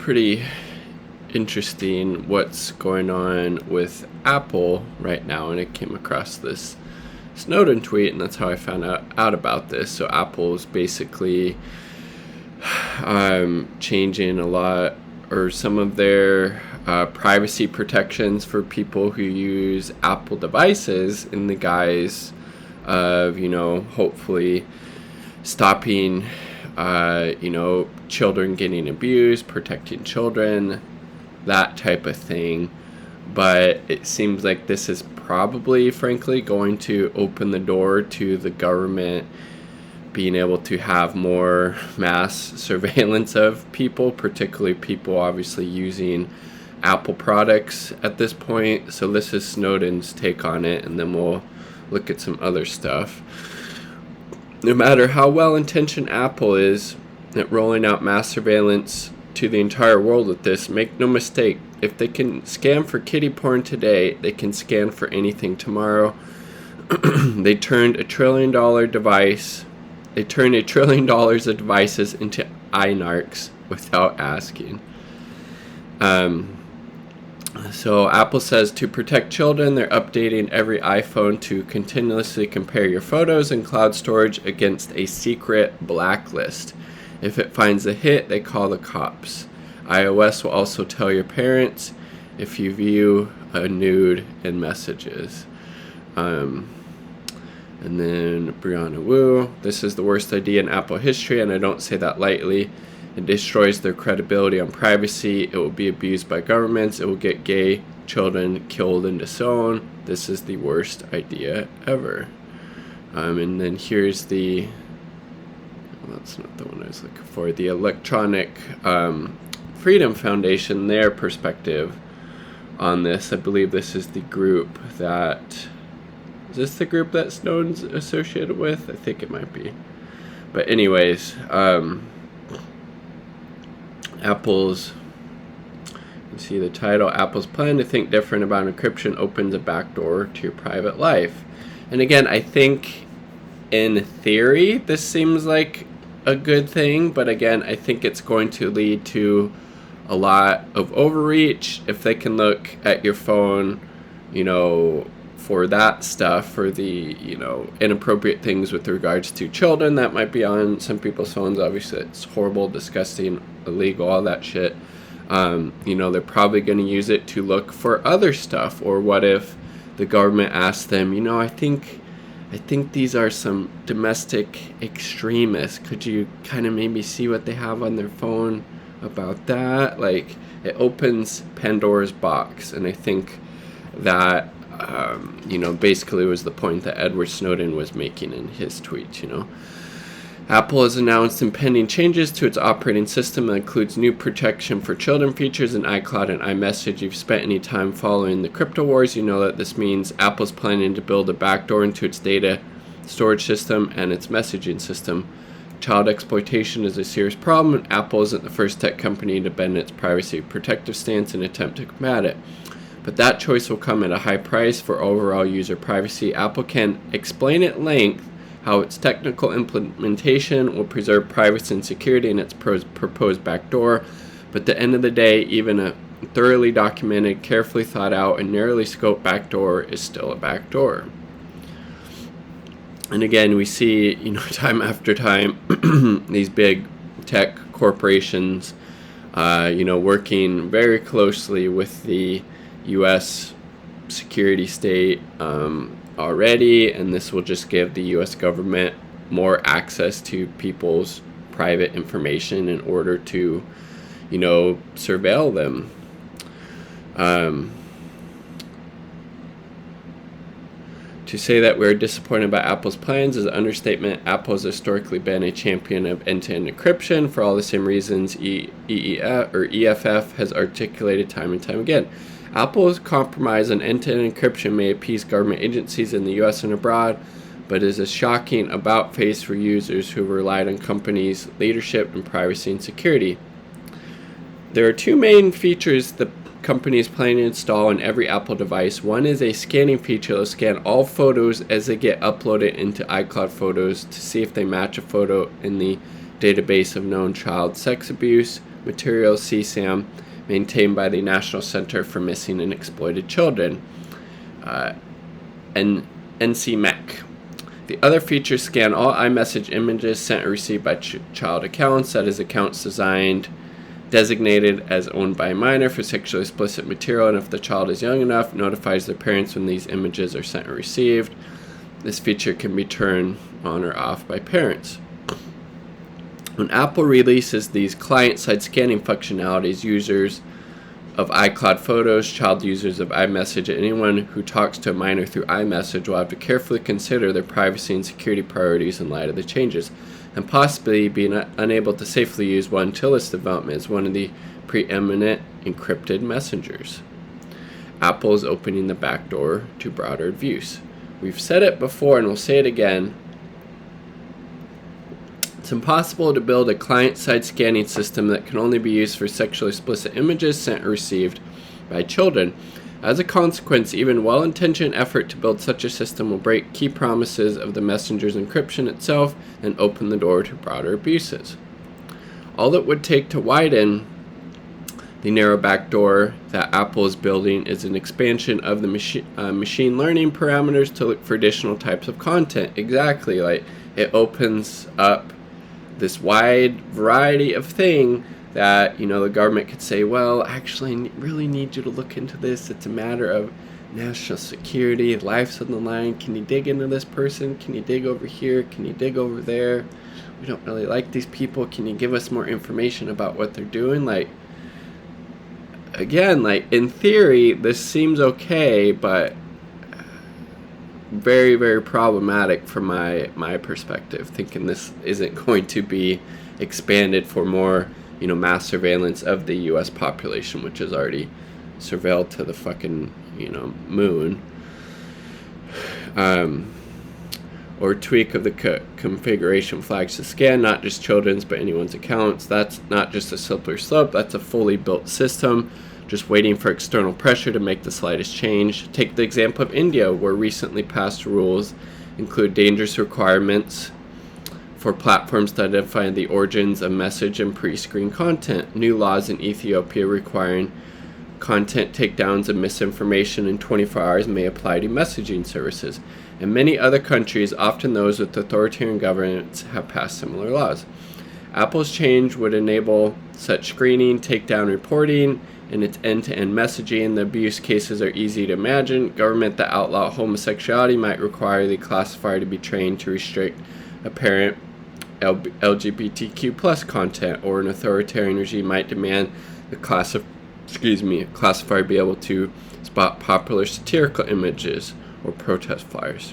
pretty interesting what's going on with Apple right now, and I came across this Snowden tweet, and that's how I found out about this. So Apple's basically changing a lot, or some of their privacy protections for people who use Apple devices in the guise of, hopefully stopping, children getting abused, protecting children, that type of thing. But it seems like this is probably, frankly, going to open the door to the government being able to have more mass surveillance of people, particularly people obviously using Apple products at this point. So this is Snowden's take on it, and then we'll look at some other stuff. No matter how well-intentioned Apple is at rolling out mass surveillance to the entire world with this, make no mistake, if they can scan for kiddie porn today, they can scan for anything tomorrow. They turned $1 trillion of devices into iNarcs without asking. So Apple says to protect children, they're updating every iPhone to continuously compare your photos and cloud storage against a secret blacklist. If it finds a hit, they call the cops. iOS will also tell your parents if you view a nude in messages. And then Brianna Wu, this is the worst idea in Apple history, and I don't say that lightly. It destroys their credibility on privacy. It will be abused by governments. It will get gay children killed and disowned. This is the worst idea ever. And then here's the, well, that's not the one I was looking for, the Electronic Freedom Foundation, their perspective on this. I believe this is the group that, is this the group that Snowden's associated with? I think it might be. But anyways, Apple's, you can see the title, Apple's plan to think different about encryption opens a backdoor to your private life. And again, I think in theory this seems like a good thing, but again, I think it's going to lead to a lot of overreach. If they can look at your phone, for that stuff, for the, inappropriate things with regards to children that might be on some people's phones. Obviously, it's horrible, disgusting, illegal, all that shit. They're probably going to use it to look for other stuff. Or what if the government asks them, I think these are some domestic extremists. Could you kind of maybe see what they have on their phone about that? Like, it opens Pandora's box, and I think that basically was the point that Edward Snowden was making in his tweet. Apple has announced impending changes to its operating system that includes new protection for children features in iCloud and iMessage. If you've spent any time following the crypto wars, you know that this means Apple's planning to build a backdoor into its data storage system and its messaging system. Child exploitation is a serious problem, and Apple isn't the first tech company to bend its privacy protective stance in an attempt to combat it. But that choice will come at a high price for overall user privacy. Apple can explain at length how its technical implementation will preserve privacy and security in its proposed backdoor, but at the end of the day, even a thoroughly documented, carefully thought out, and narrowly scoped backdoor is still a backdoor. And again, we see, time after time, these big tech corporations, working very closely with the U.S. security state already, and this will just give the U.S. government more access to people's private information in order to, surveil them. To say that we're disappointed by Apple's plans is an understatement. Apple has historically been a champion of end-to-end encryption for all the same reasons EFF has articulated time and time again. Apple's compromise on end-to-end encryption may appease government agencies in the U.S. and abroad, but is a shocking about-face for users who relied on companies' leadership in privacy and security. There are two main features the company is planning to install in every Apple device. One is a scanning feature that will scan all photos as they get uploaded into iCloud Photos to see if they match a photo in the database of known child sex abuse material CSAM maintained by the National Center for Missing and Exploited Children, NCMEC. The other features scan all iMessage images sent or received by child accounts, that is, accounts designated as owned by a minor for sexually explicit material, and if the child is young enough, notifies their parents when these images are sent or received. This feature can be turned on or off by parents. When Apple releases these client-side scanning functionalities, users of iCloud Photos, child users of iMessage, and anyone who talks to a minor through iMessage will have to carefully consider their privacy and security priorities in light of the changes, and possibly be unable to safely use one until its development is one of the preeminent encrypted messengers. Apple is opening the back door to broader abuse. We've said it before and we'll say it again. It's impossible to build a client-side scanning system that can only be used for sexually explicit images sent or received by children. As a consequence, even well-intentioned effort to build such a system will break key promises of the messenger's encryption itself and open the door to broader abuses. All it would take to widen the narrow backdoor that Apple is building is an expansion of the machine learning parameters to look for additional types of content. Exactly, like it opens up this wide variety of thing that, the government could say, well, actually, I really need you to look into this. It's a matter of national security. Life's on the line. Can you dig into this person? Can you dig over here? Can you dig over there? We don't really like these people. Can you give us more information about what they're doing? Again, in theory, this seems okay, but very, very problematic from my perspective, thinking this isn't going to be expanded for more, mass surveillance of the U.S. population, which is already surveilled to the fucking, moon. Or tweak of the configuration flags to scan not just children's but anyone's accounts. That's not just a slippery slope, that's a fully built system, just waiting for external pressure to make the slightest change. Take the example of India, where recently passed rules include dangerous requirements for platforms to identify the origins of message and pre-screen content. New laws in Ethiopia requiring content takedowns of misinformation in 24 hours may apply to messaging services. And many other countries, often those with authoritarian governments, have passed similar laws. Apple's change would enable such screening, takedown reporting, and its end-to-end messaging. The abuse cases are easy to imagine. Government that outlaw homosexuality might require the classifier to be trained to restrict apparent LGBTQ plus content, or an authoritarian regime might demand the classifier be able to spot popular satirical images or protest flyers.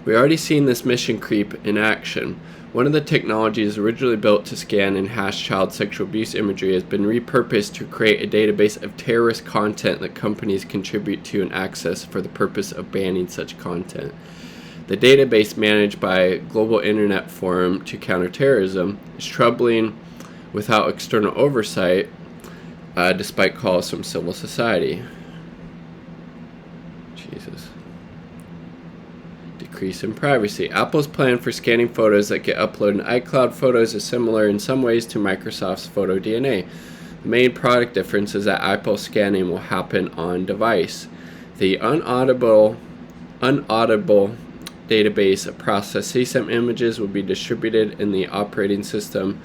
We've already seen this mission creep in action. One of the technologies originally built to scan and hash child sexual abuse imagery has been repurposed to create a database of terrorist content that companies contribute to and access for the purpose of banning such content. The database, managed by Global Internet Forum to Counter Terrorism, is troubling without external oversight, despite calls from civil society. Jesus. Decrease in privacy. Apple's plan for scanning photos that get uploaded in iCloud Photos is similar in some ways to Microsoft's Photo DNA. The main product difference is that Apple scanning will happen on device. The unauditable database of processed CSAM images will be distributed in the operating system.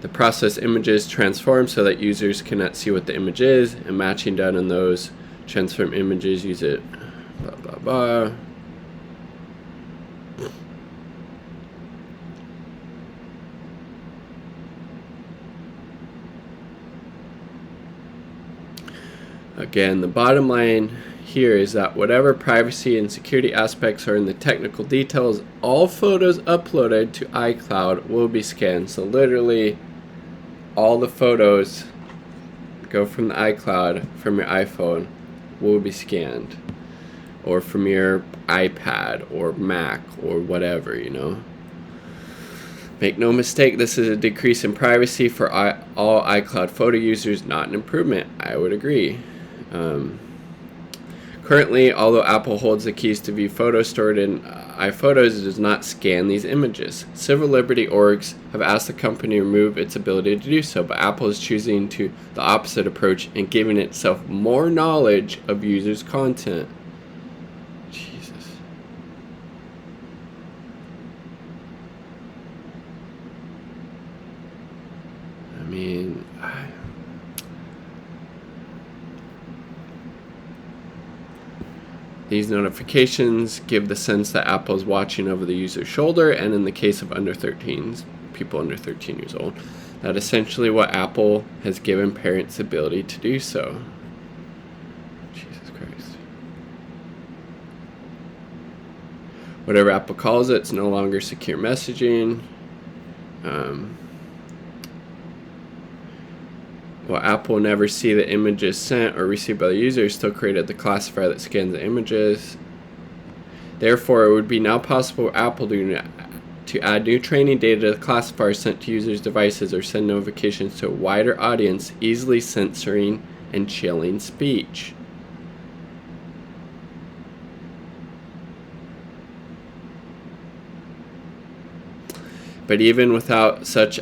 The processed images transform so that users cannot see what the image is, and matching done on those transformed images use it. Blah, blah, blah. Again, the bottom line here is that whatever privacy and security aspects are in the technical details, all photos uploaded to iCloud will be scanned. So literally, all the photos go from the iCloud from your iPhone will be scanned, or from your iPad or Mac or whatever, Make no mistake, this is a decrease in privacy for all iCloud photo users, not an improvement. I would agree. Currently, although Apple holds the keys to view photos stored in iPhotos, it does not scan these images. Civil liberty orgs have asked the company to remove its ability to do so, but Apple is choosing the opposite approach and giving itself more knowledge of users' content. Jesus. I mean, these notifications give the sense that Apple is watching over the user's shoulder, and in the case of people under 13 years old, that essentially what Apple has given parents the ability to do so. Jesus Christ. Whatever Apple calls it, it's no longer secure messaging. While Apple will never see the images sent or received by the user, still created the classifier that scans the images. Therefore, it would be now possible for Apple to add new training data to the classifier sent to users' devices or send notifications to a wider audience, easily censoring and chilling speech. But even without such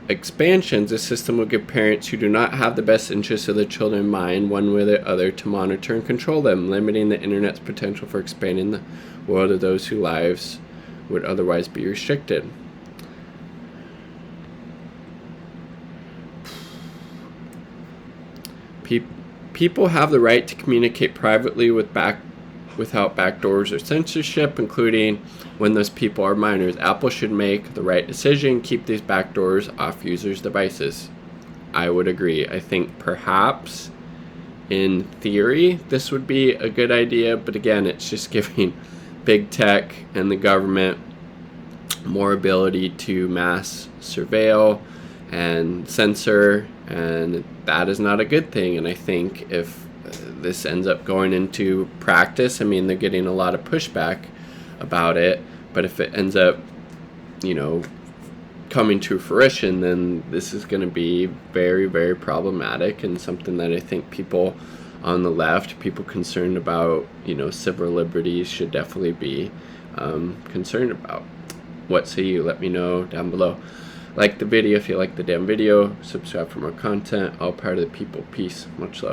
expansions, the system will give parents who do not have the best interests of their children in mind, one way or the other, to monitor and control them, limiting the internet's potential for expanding the world of those whose lives would otherwise be restricted. People have the right to communicate privately without backdoors or censorship, including when those people are minors. Apple should make the right decision, keep these backdoors off users' devices. I would agree. I think perhaps in theory this would be a good idea, but again, it's just giving big tech and the government more ability to mass surveil and censor, and that is not a good thing. And I think if this ends up going into practice, I mean, they're getting a lot of pushback about it, but if it ends up, coming to fruition, then this is going to be very, very problematic, and something that I think people on the left, people concerned about, civil liberties, should definitely be concerned about. What say you? Let me know down below. Like the video if you like the damn video. Subscribe for more content. All part of the people. Peace. Much love.